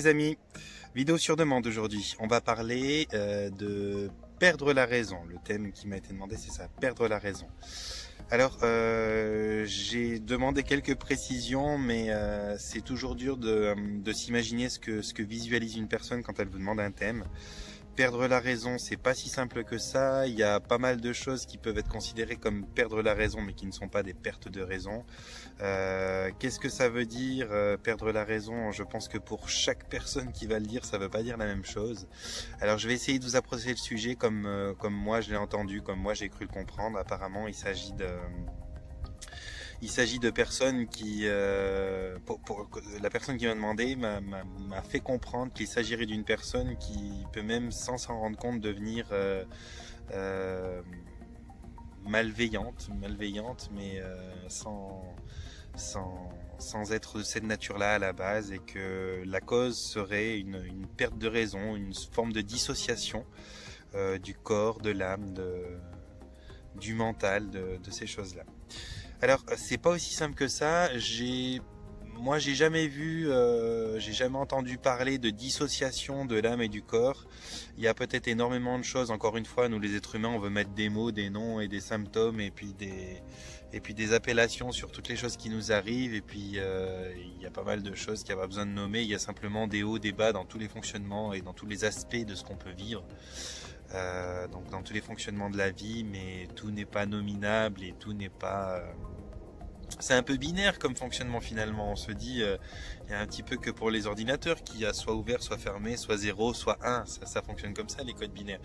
les amis, vidéo sur demande aujourd'hui. On va parler de perdre la raison. Le thème qui m'a été demandé, c'est ça, perdre la raison. Alors, j'ai demandé quelques précisions, mais c'est toujours dur de s'imaginer ce que visualise une personne quand elle vous demande un thème. Perdre la raison, c'est pas si simple que ça. Il y a pas mal de choses qui peuvent être considérées comme perdre la raison, mais qui ne sont pas des pertes de raison. Qu'est-ce que ça veut dire perdre la raison? Je pense que pour chaque personne qui va le dire, ça veut pas dire la même chose. Alors je vais essayer de vous approcher le sujet comme moi je l'ai entendu, comme moi j'ai cru le comprendre. Apparemment, il s'agit de personnes qui, la personne qui m'a demandé m'a fait comprendre qu'il s'agirait d'une personne qui peut même, sans s'en rendre compte, devenir malveillante, mais sans être de cette nature-là à la base, et que la cause serait une perte de raison, une forme de dissociation du corps, de l'âme, du mental, de ces choses-là. Alors, c'est pas aussi simple que ça. Moi, j'ai jamais entendu parler de dissociation de l'âme et du corps. Il y a peut-être énormément de choses. Encore une fois, nous les êtres humains, on veut mettre des mots, des noms et des symptômes, et puis des appellations sur toutes les choses qui nous arrivent. Et puis, il y a pas mal de choses qu'il n'y a pas besoin de nommer. Il y a simplement des hauts, des bas dans tous les fonctionnements et dans tous les aspects de ce qu'on peut vivre. Donc dans tous les fonctionnements de la vie, mais tout n'est pas nominable et tout n'est pas... C'est un peu binaire comme fonctionnement finalement. On se dit, il y a un petit peu que pour les ordinateurs qui a soit ouvert, soit fermé, soit 0, soit 1. Ça fonctionne comme ça, les codes binaires.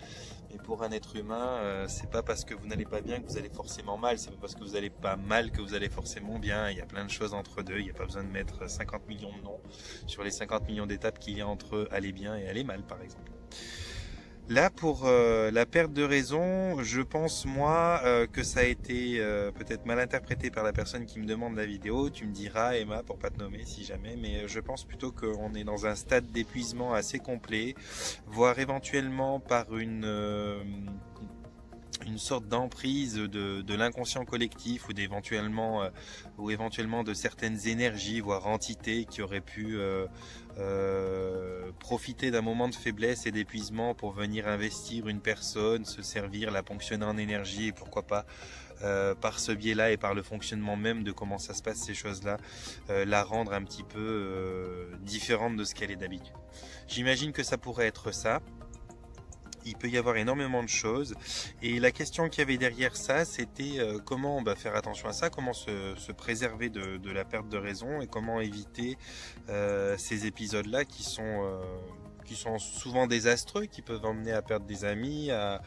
Mais pour un être humain, c'est pas parce que vous n'allez pas bien que vous allez forcément mal. C'est pas parce que vous n'allez pas mal que vous allez forcément bien. Il y a plein de choses entre deux. Il n'y a pas besoin de mettre 50 millions de noms sur les 50 millions d'étapes qu'il y a entre aller bien et aller mal, par exemple. Là, pour la perte de raison, je pense, moi, que ça a été peut-être mal interprété par la personne qui me demande la vidéo. Tu me diras, Emma, pour pas te nommer si jamais, mais je pense plutôt qu'on est dans un stade d'épuisement assez complet, voire éventuellement par une sorte d'emprise de l'inconscient collectif, ou éventuellement de certaines énergies, voire entités qui auraient pu profiter d'un moment de faiblesse et d'épuisement pour venir investir une personne, se servir, la ponctionner en énergie, et pourquoi pas par ce biais-là et par le fonctionnement même de comment ça se passe, ces choses-là, la rendre un petit peu différente de ce qu'elle est d'habitude. J'imagine que ça pourrait être ça. Il peut y avoir énormément de choses, et la question qu'il y avait derrière ça, c'était comment faire attention à ça, comment se préserver de la perte de raison, et comment éviter ces épisodes-là qui sont souvent désastreux, qui peuvent emmener à perdre des amis, à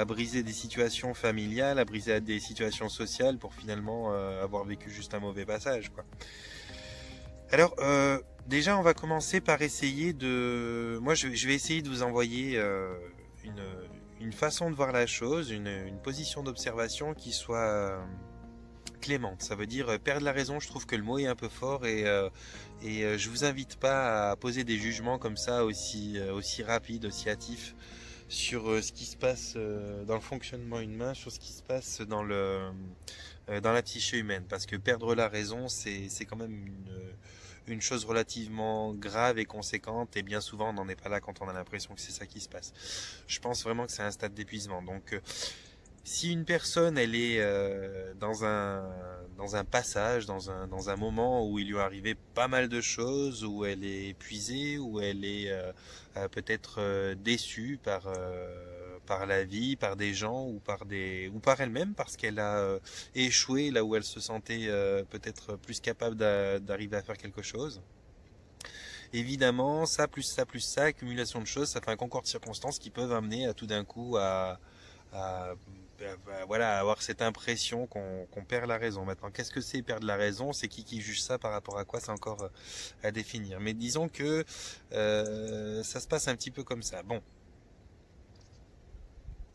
briser des situations familiales, à briser des situations sociales, pour finalement avoir vécu juste un mauvais passage, quoi. Alors, déjà, on va commencer par essayer moi, je vais essayer de vous envoyer une façon de voir la chose, une position d'observation qui soit clémente. Ça veut dire perdre la raison. Je trouve que le mot est un peu fort, et je vous invite pas à poser des jugements comme ça aussi rapides, aussi hâtifs sur ce qui se passe dans le fonctionnement humain, sur ce qui se passe dans la psyché humaine, parce que perdre la raison, c'est quand même une chose relativement grave et conséquente, et bien souvent on n'en est pas là quand on a l'impression que c'est ça qui se passe. Je pense vraiment que c'est un stade d'épuisement. Donc si une personne, elle est dans un passage, dans un moment où il lui est arrivé pas mal de choses, où elle est épuisée, où elle est peut-être déçue par la vie, par des gens, ou par elle-même, parce qu'elle a échoué là où elle se sentait peut-être plus capable d'arriver à faire quelque chose. Évidemment, ça, accumulation de choses, ça fait un concours de circonstances qui peuvent amener à tout d'un coup voilà, avoir cette impression qu'on perd la raison. Maintenant, qu'est-ce que c'est perdre la raison? C'est qui juge ça, par rapport à quoi? C'est encore à définir. Mais disons que ça se passe un petit peu comme ça. Bon.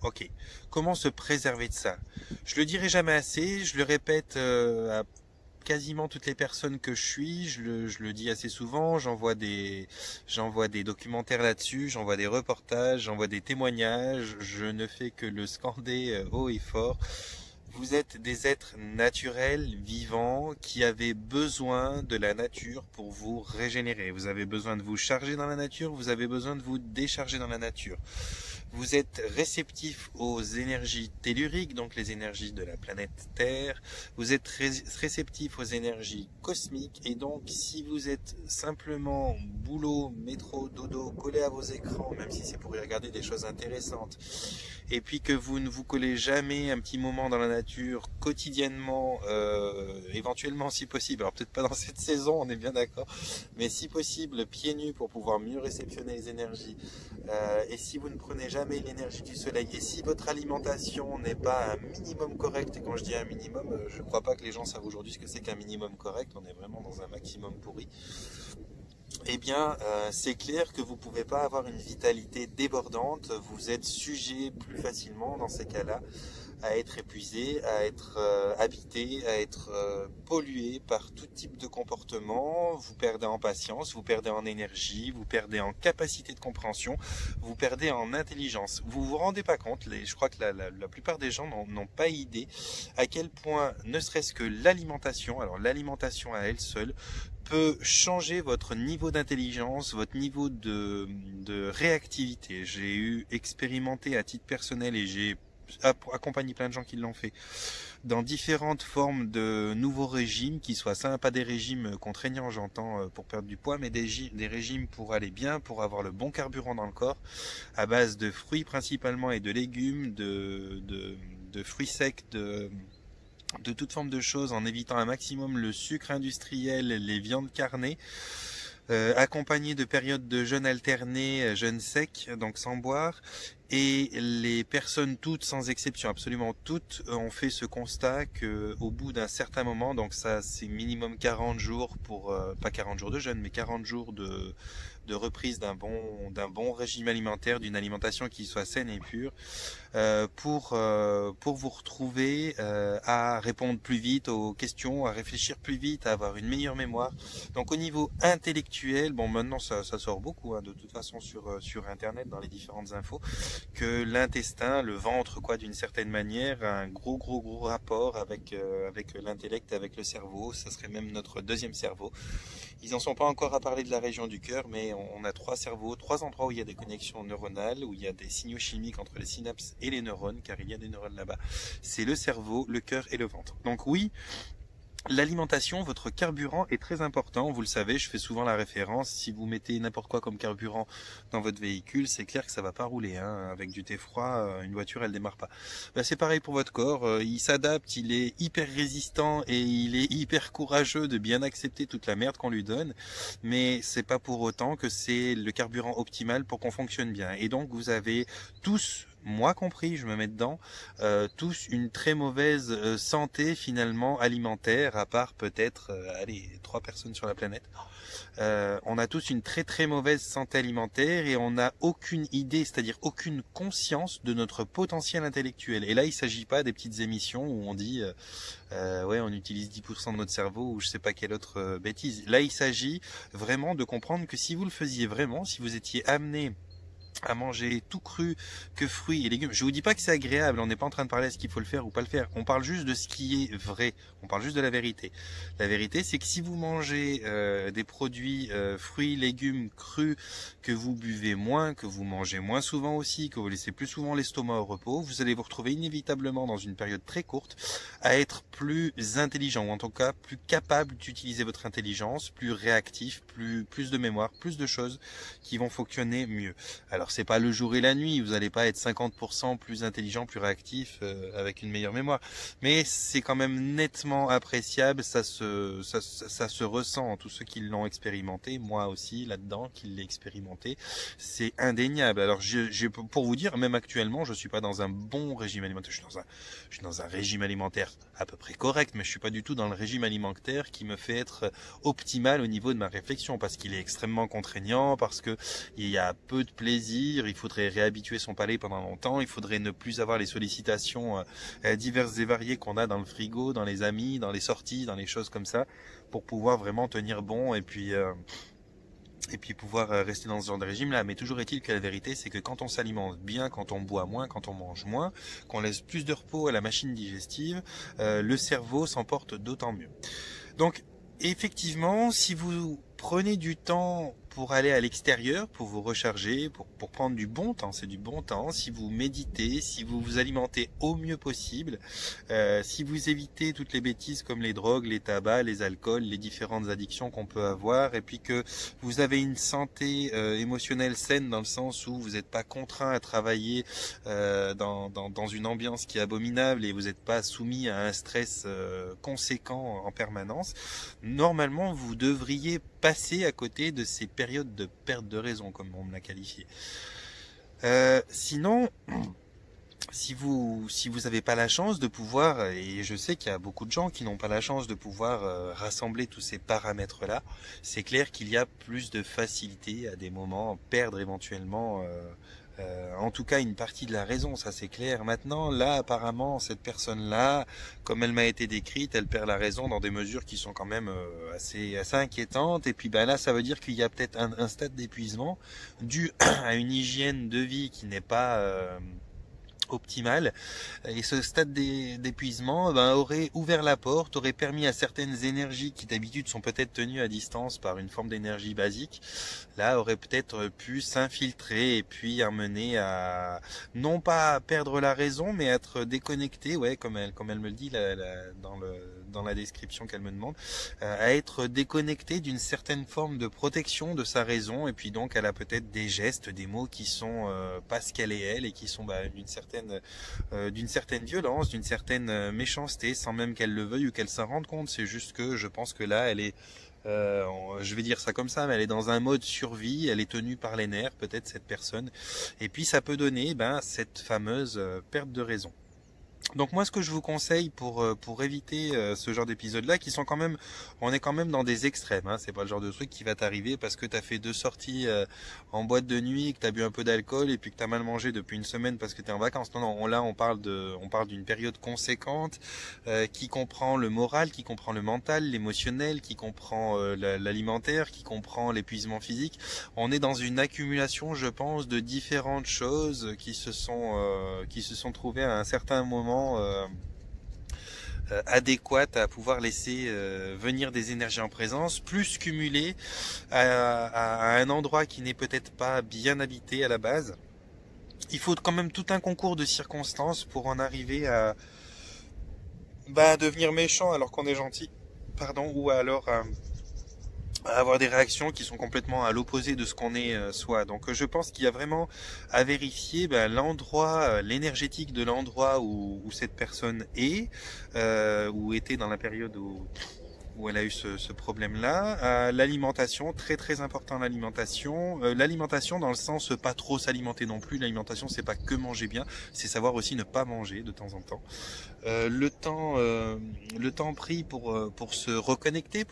Ok. Comment se préserver de ça? Je le dirai jamais assez, je le répète à quasiment toutes les personnes que je suis, je le dis assez souvent, j'envoie des documentaires là-dessus, j'envoie des reportages, j'envoie des témoignages, je ne fais que le scander haut et fort. Vous êtes des êtres naturels, vivants, qui avez besoin de la nature pour vous régénérer. Vous avez besoin de vous charger dans la nature, vous avez besoin de vous décharger dans la nature. Vous êtes réceptif aux énergies telluriques, donc les énergies de la planète Terre. Vous êtes réceptif aux énergies cosmiques. Et donc, si vous êtes simplement boulot, métro, dodo, collé à vos écrans, même si c'est pour y regarder des choses intéressantes, et puis que vous ne vous collez jamais un petit moment dans la nature, quotidiennement, éventuellement si possible, alors peut-être pas dans cette saison, on est bien d'accord, mais si possible, pieds nus pour pouvoir mieux réceptionner les énergies. Et si vous ne prenez jamais l'énergie du soleil, et si votre alimentation n'est pas un minimum correct, et quand je dis un minimum, je ne crois pas que les gens savent aujourd'hui ce que c'est qu'un minimum correct, on est vraiment dans un maximum pourri, eh bien, c'est clair que vous ne pouvez pas avoir une vitalité débordante, vous êtes sujet plus facilement dans ces cas-là à être épuisé, à être habité, à être pollué par tout type de comportement. Vous perdez en patience, vous perdez en énergie, vous perdez en capacité de compréhension, vous perdez en intelligence. Vous vous rendez pas compte, je crois que la plupart des gens n'ont pas idée à quel point, ne serait-ce que l'alimentation, alors l'alimentation à elle seule, peut changer votre niveau d'intelligence, votre niveau de réactivité. J'ai expérimenté à titre personnel et j'ai accompagné plein de gens qui l'ont fait dans différentes formes de nouveaux régimes, qui soient ça, pas des régimes contraignants, j'entends, pour perdre du poids, mais des régimes pour aller bien, pour avoir le bon carburant dans le corps, à base de fruits principalement et de légumes, de fruits secs, de toute forme de choses, en évitant un maximum le sucre industriel, les viandes carnées, accompagné de périodes de jeûne alterné, jeûne sec, donc sans boire. Et les personnes toutes, sans exception, absolument toutes, ont fait ce constat que au bout d'un certain moment, donc ça c'est minimum 40 jours pour, pas 40 jours de jeûne, mais 40 jours de reprise d'un bon régime alimentaire, d'une alimentation qui soit saine et pure, pour vous retrouver à répondre plus vite aux questions, à réfléchir plus vite, à avoir une meilleure mémoire. Donc au niveau intellectuel, bon maintenant ça sort beaucoup de toute façon sur internet, dans les différentes infos, que l'intestin, le ventre quoi, d'une certaine manière, a un gros rapport avec l'intellect, avec le cerveau. Ça serait même notre deuxième cerveau. Ils n'en sont pas encore à parler de la région du cœur, mais on a 3 cerveaux, 3 endroits où il y a des connexions neuronales, où il y a des signaux chimiques entre les synapses et les neurones, car il y a des neurones là-bas. C'est le cerveau, le cœur et le ventre. Donc oui, l'alimentation, votre carburant est très important. Vous le savez, je fais souvent la référence. Si vous mettez n'importe quoi comme carburant dans votre véhicule, c'est clair que ça va pas rouler. Avec du thé froid, une voiture, elle démarre pas. C'est pareil pour votre corps. Il s'adapte, il est hyper résistant et il est hyper courageux de bien accepter toute la merde qu'on lui donne. Mais c'est pas pour autant que c'est le carburant optimal pour qu'on fonctionne bien. Et donc, vous avez tous, moi compris, je me mets dedans, tous une très mauvaise santé finalement alimentaire, à part peut-être 3 personnes sur la planète. On a tous une très mauvaise santé alimentaire et on n'a aucune idée, c'est-à-dire aucune conscience de notre potentiel intellectuel. Et là, il ne s'agit pas des petites émissions où on dit ouais, on utilise 10% de notre cerveau ou je sais pas quelle autre bêtise. Là, il s'agit vraiment de comprendre que si vous le faisiez vraiment, si vous étiez amené à manger tout cru que fruits et légumes. Je vous dis pas que c'est agréable, on n'est pas en train de parler de ce qu'il faut le faire ou pas le faire. On parle juste de ce qui est vrai, on parle juste de la vérité. La vérité, c'est que si vous mangez des produits fruits, légumes crus, que vous buvez moins, que vous mangez moins souvent aussi, que vous laissez plus souvent l'estomac au repos, vous allez vous retrouver inévitablement dans une période très courte à être plus intelligent, ou en tout cas plus capable d'utiliser votre intelligence, plus réactif, plus de mémoire, plus de choses qui vont fonctionner mieux. Alors c'est pas le jour et la nuit, vous n'allez pas être 50% plus intelligent, plus réactif, avec une meilleure mémoire, mais c'est quand même nettement appréciable, ça se ressent, tous ceux qui l'ont expérimenté, moi aussi là-dedans, qui l'ai expérimenté, c'est indéniable. Alors pour vous dire, même actuellement, je suis pas dans un bon régime alimentaire, je suis dans un régime alimentaire à peu près correct, mais je suis pas du tout dans le régime alimentaire qui me fait être optimal au niveau de ma réflexion, parce qu'il est extrêmement contraignant, parce que il y a peu de plaisir, il faudrait réhabituer son palais pendant longtemps, il faudrait ne plus avoir les sollicitations diverses et variées qu'on a dans le frigo, dans les amis, dans les sorties, dans les choses comme ça, pour pouvoir vraiment tenir bon et puis et puis pouvoir rester dans ce genre de régime là. Mais toujours est-il que la vérité, c'est que quand on s'alimente bien, quand on boit moins, quand on mange moins, qu'on laisse plus de repos à la machine digestive, le cerveau s'en porte d'autant mieux. Donc effectivement, si vous prenez du temps pour aller à l'extérieur, pour vous recharger, pour prendre du bon temps, c'est du bon temps, si vous méditez, si vous vous alimentez au mieux possible, si vous évitez toutes les bêtises comme les drogues, les tabacs, les alcools, les différentes addictions qu'on peut avoir, et puis que vous avez une santé émotionnelle saine dans le sens où vous n'êtes pas contraint à travailler dans une ambiance qui est abominable et vous n'êtes pas soumis à un stress conséquent en permanence, normalement vous devriez passer à côté de ces périodes de perte de raison, comme on me l'a qualifié. Sinon, si vous n'avez pas la chance de pouvoir, et je sais qu'il y a beaucoup de gens qui n'ont pas la chance de pouvoir rassembler tous ces paramètres-là, c'est clair qu'il y a plus de facilité à des moments, perdre éventuellement en tout cas une partie de la raison, ça c'est clair. Maintenant, là, apparemment, cette personne-là, comme elle m'a été décrite, elle perd la raison dans des mesures qui sont quand même assez inquiétantes. Et puis ben là, ça veut dire qu'il y a peut-être un stade d'épuisement dû à une hygiène de vie qui n'est pas optimale, et ce stade d'épuisement aurait ouvert la porte, aurait permis à certaines énergies qui d'habitude sont peut-être tenues à distance par une forme d'énergie basique, là aurait peut-être pu s'infiltrer et puis amener à non pas perdre la raison mais être déconnecté, ouais, comme elle me le dit dans la description qu'elle me demande, à être déconnecté d'une certaine forme de protection de sa raison, et puis donc elle a peut-être des gestes, des mots qui sont pas ce qu'elle est elle, et qui sont d'une certaine violence, d'une certaine méchanceté, sans même qu'elle le veuille ou qu'elle s'en rende compte. C'est juste que je pense que là elle est je vais dire ça comme ça, mais elle est dans un mode survie, elle est tenue par les nerfs, peut-être cette personne, et puis ça peut donner cette fameuse perte de raison. Donc moi ce que je vous conseille pour éviter ce genre d'épisodes là, qui sont quand même, on est quand même dans des extrêmes, hein, c'est pas le genre de truc qui va t'arriver parce que t'as fait 2 sorties en boîte de nuit, que t'as bu un peu d'alcool et puis que t'as mal mangé depuis une semaine parce que t'es en vacances. Non, là on parle d'une période conséquente qui comprend le moral, qui comprend le mental, l'émotionnel, qui comprend l'alimentaire, qui comprend l'épuisement physique. On est dans une accumulation, je pense, de différentes choses qui se sont trouvées à un certain moment adéquate à pouvoir laisser venir des énergies en présence, plus cumulées à un endroit qui n'est peut-être pas bien habité à la base. Il faut quand même tout un concours de circonstances pour en arriver à devenir méchant alors qu'on est gentil, pardon, ou alors à avoir des réactions qui sont complètement à l'opposé de ce qu'on est soi. Donc je pense qu'il y a vraiment à vérifier l'endroit, l'énergétique de l'endroit où cette personne est, ou était dans la période où elle a eu ce problème-là. L'alimentation, très très important l'alimentation. L'alimentation dans le sens pas trop s'alimenter non plus. L'alimentation c'est pas que manger bien, c'est savoir aussi ne pas manger de temps en temps. Le temps pris pour se reconnecter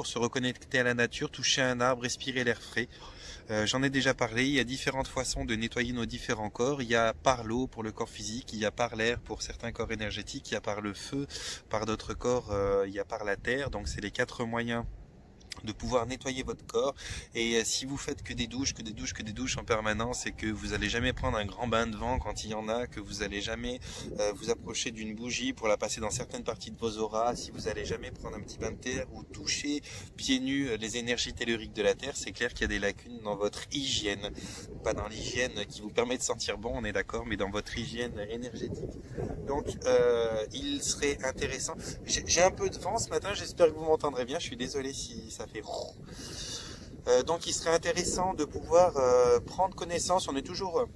à la nature, toucher un arbre, respirer l'air frais. J'en ai déjà parlé, il y a différentes façons de nettoyer nos différents corps. Il y a par l'eau pour le corps physique, il y a par l'air pour certains corps énergétiques, il y a par le feu, par d'autres corps, il y a par la terre. Donc c'est les 4 moyens de pouvoir nettoyer votre corps. Et si vous faites que des douches en permanence, et que vous allez jamais prendre un grand bain de vent quand il y en a, que vous allez jamais vous approcher d'une bougie pour la passer dans certaines parties de vos auras, si vous allez jamais prendre un petit bain de terre ou toucher pieds nus les énergies telluriques de la terre, c'est clair qu'il y a des lacunes dans votre hygiène. Pas dans l'hygiène qui vous permet de sentir bon, on est d'accord, mais dans votre hygiène énergétique. Donc il serait intéressant, j'ai un peu de vent ce matin, j'espère que vous m'entendrez bien, je suis désolé si ça fait donc il serait intéressant de pouvoir prendre connaissance. On est toujours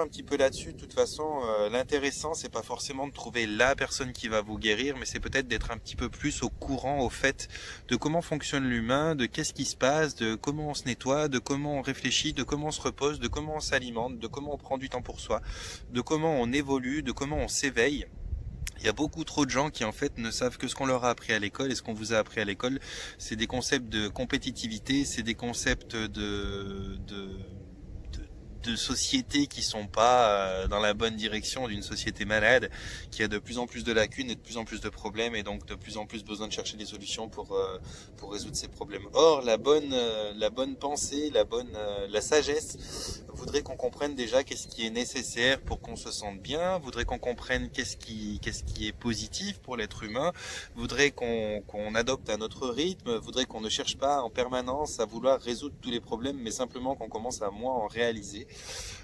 un petit peu là-dessus. De toute façon, l'intéressant c'est pas forcément de trouver la personne qui va vous guérir, mais c'est peut-être d'être un petit peu plus au courant, au fait de comment fonctionne l'humain, de qu'est-ce qui se passe, de comment on se nettoie, de comment on réfléchit, de comment on se repose, de comment on s'alimente, de comment on prend du temps pour soi, de comment on évolue, de comment on s'éveille. Il y a beaucoup trop de gens qui en fait ne savent que ce qu'on leur a appris à l'école, et ce qu'on vous a appris à l'école, c'est des concepts de compétitivité, c'est des concepts de sociétés qui sont pas dans la bonne direction, d'une société malade, qui a de plus en plus de lacunes et de plus en plus de problèmes, et donc de plus en plus besoin de chercher des solutions pour résoudre ces problèmes. Or, la bonne pensée, la sagesse voudrait qu'on comprenne déjà qu'est-ce qui est nécessaire pour qu'on se sente bien, voudrait qu'on comprenne qu'est-ce qui est positif pour l'être humain, voudrait qu'on adopte un autre rythme, voudrait qu'on ne cherche pas en permanence à vouloir résoudre tous les problèmes, mais simplement qu'on commence à moins en réaliser.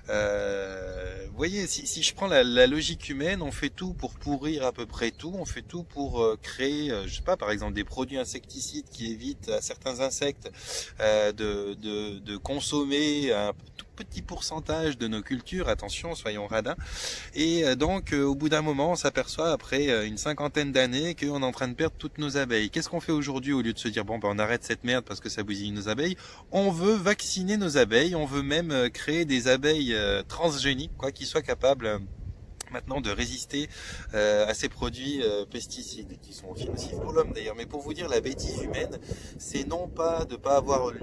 Vous voyez, si je prends la logique humaine, on fait tout pour pourrir à peu près tout, on fait tout pour créer, je sais pas, par exemple des produits insecticides qui évitent à certains insectes de consommer un tout petit pourcentage de nos cultures, attention, soyons radins, et donc au bout d'un moment on s'aperçoit après une cinquantaine d'années qu'on est en train de perdre toutes nos abeilles. Qu'est-ce qu'on fait aujourd'hui au lieu de se dire bon ben on arrête cette merde parce que ça bousille nos abeilles? On veut vacciner nos abeilles, on veut même créer des abeilles transgéniques, quoi, qui soient capables maintenant de résister à ces produits pesticides qui sont nocifs pour l'homme d'ailleurs. Mais pour vous dire, la bêtise humaine, c'est non pas de pas avoir une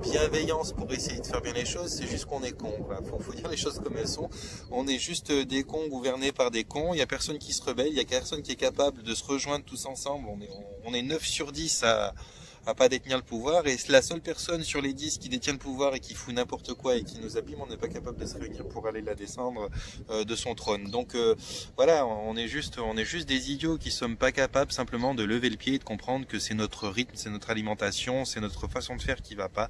bienveillance pour essayer de faire bien les choses, c'est juste qu'on est con. Faut dire les choses comme elles sont. On est juste des cons gouvernés par des cons. Il y a personne qui se rebelle, il y a personne qui est capable de se rejoindre tous ensemble. On est 9 sur 10 à pas détenir le pouvoir, et la seule personne sur les 10 qui détient le pouvoir et qui fout n'importe quoi et qui nous abîme, on n'est pas capable de se réunir pour aller la descendre de son trône. Donc voilà, on est juste des idiots qui sommes pas capables simplement de lever le pied et de comprendre que c'est notre rythme, c'est notre alimentation, c'est notre façon de faire qui va pas,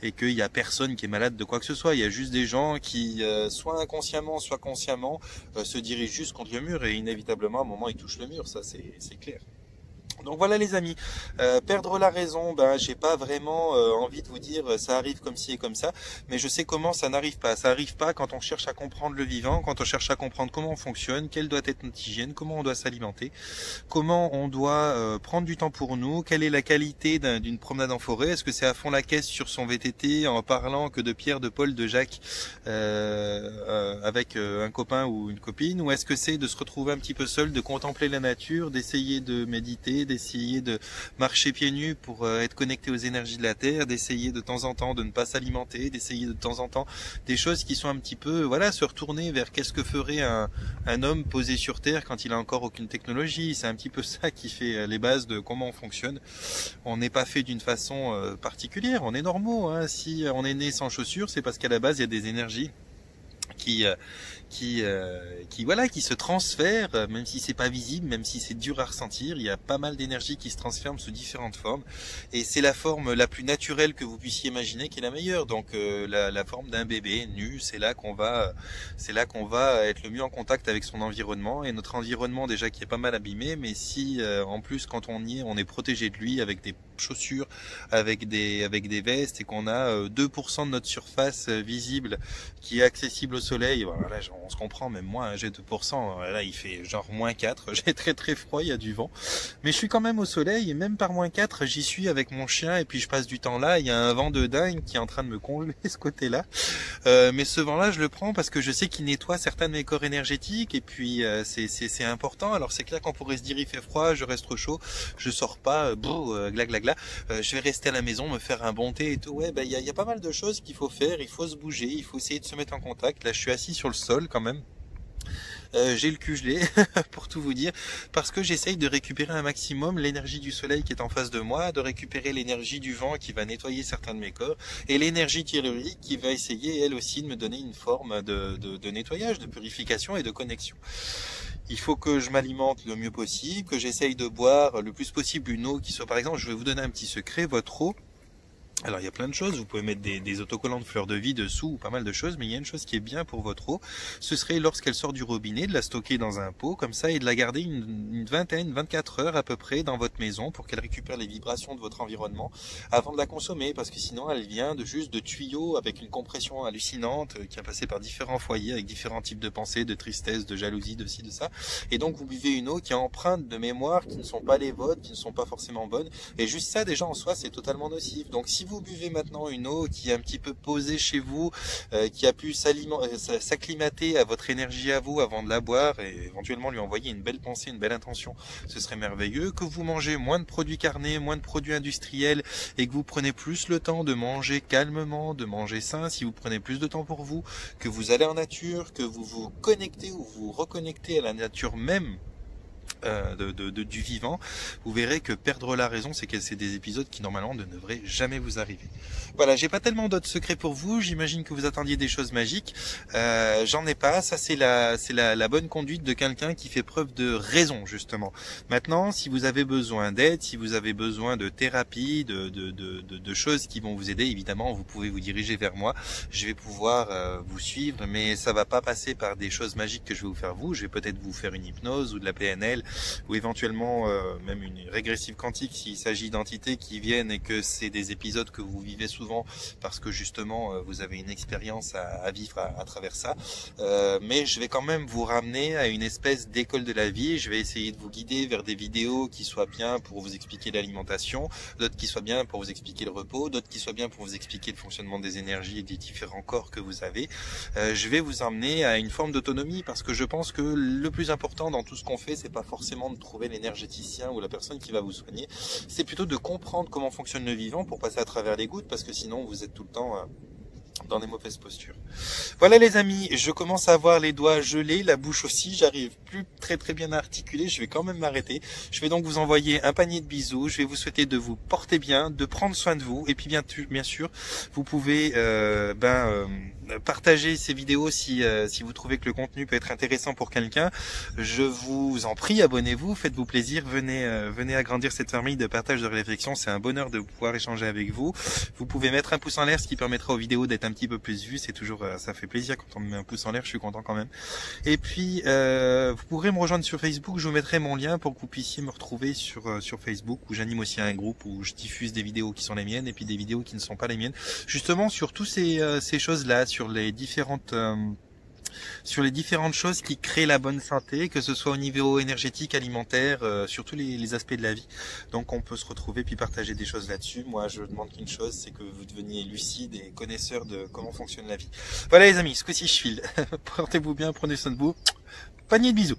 et qu'il y a personne qui est malade de quoi que ce soit. Il y a juste des gens qui, soit inconsciemment, soit consciemment, se dirigent juste contre le mur, et inévitablement à un moment ils touchent le mur, ça c'est clair. Donc voilà les amis, perdre la raison, ben j'ai pas vraiment envie de vous dire ça arrive comme ci et comme ça, mais je sais comment ça n'arrive pas. Ça arrive pas quand on cherche à comprendre le vivant, quand on cherche à comprendre comment on fonctionne, quelle doit être notre hygiène, comment on doit s'alimenter, comment on doit prendre du temps pour nous, quelle est la qualité d'une promenade en forêt, est-ce que c'est à fond la caisse sur son VTT en parlant que de Pierre, de Paul, de Jacques avec un copain ou une copine, ou est-ce que c'est de se retrouver un petit peu seul, de contempler la nature, d'essayer de méditer, d'essayer de marcher pieds nus pour être connecté aux énergies de la Terre, d'essayer de temps en temps de ne pas s'alimenter, d'essayer de temps en temps des choses qui sont un petit peu, voilà, se retourner vers qu'est-ce que ferait un homme posé sur Terre quand il a encore aucune technologie. C'est un petit peu ça qui fait les bases de comment on fonctionne. On n'est pas fait d'une façon particulière, on est normaux, hein. Si on est né sans chaussures, c'est parce qu'à la base il y a des énergies qui se transfèrent, même si c'est pas visible, même si c'est dur à ressentir. Il y a pas mal d'énergie qui se transforme sous différentes formes, et c'est la forme la plus naturelle que vous puissiez imaginer qui est la meilleure. Donc la forme d'un bébé nu, c'est là qu'on va être le mieux en contact avec son environnement, et notre environnement déjà qui est pas mal abîmé, mais si en plus quand on y est, on est protégé de lui avec des chaussures, avec des vestes, et qu'on a 2% de notre surface visible qui est accessible au soleil. Voilà, là, on se comprend, même moi j'ai 2%, là il fait genre -4, j'ai très très froid, il y a du vent, mais je suis quand même au soleil, et même par -4 j'y suis avec mon chien, et puis je passe du temps là. Il y a un vent de dingue qui est en train de me congeler ce côté là, mais ce vent là je le prends parce que je sais qu'il nettoie certains de mes corps énergétiques, et puis c'est important. Alors c'est clair qu'on pourrait se dire il fait froid, je reste trop chaud, je sors pas, je vais rester à la maison, me faire un bon thé et tout. Ouais, il y a pas mal de choses qu'il faut faire, il faut se bouger, il faut essayer de se mettre en contact. Là je suis assis sur le sol quand même. J'ai le cul gelé pour tout vous dire, parce que j'essaye de récupérer un maximum l'énergie du soleil qui est en face de moi, de récupérer l'énergie du vent qui va nettoyer certains de mes corps, et l'énergie tellurique qui va essayer elle aussi de me donner une forme de nettoyage, de purification et de connexion. Il faut que je m'alimente le mieux possible, que j'essaye de boire le plus possible une eau qui soit, par exemple, je vais vous donner un petit secret, votre eau. Alors il y a plein de choses, vous pouvez mettre des autocollants de fleurs de vie dessous, ou pas mal de choses, mais il y a une chose qui est bien pour votre eau, ce serait lorsqu'elle sort du robinet, de la stocker dans un pot comme ça, et de la garder une 24 heures à peu près dans votre maison pour qu'elle récupère les vibrations de votre environnement avant de la consommer, parce que sinon elle vient de tuyaux avec une compression hallucinante qui a passé par différents foyers avec différents types de pensées, de tristesse, de jalousie, de ci, de ça, et donc vous buvez une eau qui est empreinte de mémoires qui ne sont pas les vôtres, qui ne sont pas forcément bonnes, et juste ça déjà en soi c'est totalement nocif. Donc si vous vous buvez maintenant une eau qui est un petit peu posée chez vous, qui a pu s'acclimater à votre énergie à vous avant de la boire et éventuellement lui envoyer une belle pensée, une belle intention, ce serait merveilleux. Que vous mangez moins de produits carnés, moins de produits industriels et que vous prenez plus le temps de manger calmement, de manger sain, si vous prenez plus de temps pour vous, que vous allez en nature, que vous vous connectez ou vous reconnectez à la nature même du vivant, vous verrez que perdre la raison, c'est des épisodes qui normalement ne devraient jamais vous arriver. Voilà, j'ai pas tellement d'autres secrets pour vous, j'imagine que vous attendiez des choses magiques, j'en ai pas, ça c'est la bonne conduite de quelqu'un qui fait preuve de raison justement. Maintenant, si vous avez besoin d'aide, si vous avez besoin de thérapie, de choses qui vont vous aider, évidemment vous pouvez vous diriger vers moi, je vais pouvoir vous suivre, mais ça va pas passer par des choses magiques que je vais vous faire je vais peut-être vous faire une hypnose ou de la PNL, ou éventuellement même une régressive quantique s'il s'agit d'entités qui viennent et que c'est des épisodes que vous vivez souvent parce que justement vous avez une expérience à vivre à travers ça. Mais je vais quand même vous ramener à une espèce d'école de la vie. Je vais essayer de vous guider vers des vidéos qui soient bien pour vous expliquer l'alimentation, d'autres qui soient bien pour vous expliquer le repos, d'autres qui soient bien pour vous expliquer le fonctionnement des énergies et des différents corps que vous avez. Je vais vous emmener à une forme d'autonomie parce que je pense que le plus important dans tout ce qu'on fait, c'est pas forcément de trouver l'énergéticien ou la personne qui va vous soigner, c'est plutôt de comprendre comment fonctionne le vivant pour passer à travers les gouttes, parce que sinon vous êtes tout le temps dans des mauvaises postures. Voilà les amis, je commence à avoir les doigts gelés, la bouche aussi, j'arrive plus très bien à articuler, je vais quand même m'arrêter. Je vais donc vous envoyer un panier de bisous, je vais vous souhaiter de vous porter bien, de prendre soin de vous, et puis bien sûr, vous pouvez partager ces vidéos si vous trouvez que le contenu peut être intéressant pour quelqu'un. Je vous en prie, abonnez-vous, faites-vous plaisir, venez agrandir cette famille de partage de réflexion, c'est un bonheur de pouvoir échanger avec vous. Vous pouvez mettre un pouce en l'air, ce qui permettra aux vidéos d'être un petit peu plus vues, c'est toujours, ça fait plaisir quand on me met un pouce en l'air, je suis content quand même. Et puis, vous pourrez me rejoindre sur Facebook, je vous mettrai mon lien pour que vous puissiez me retrouver sur Facebook, où j'anime aussi un groupe où je diffuse des vidéos qui sont les miennes et puis des vidéos qui ne sont pas les miennes, justement sur tous ces choses-là, sur les différentes choses qui créent la bonne santé, que ce soit au niveau énergétique, alimentaire, sur tous les aspects de la vie. Donc on peut se retrouver puis partager des choses là-dessus. Moi je demande qu'une chose, c'est que vous deveniez lucide et connaisseur de comment fonctionne la vie. Voilà les amis, ce coup-ci je file. Portez-vous bien, prenez soin de vous. Panier de bisous.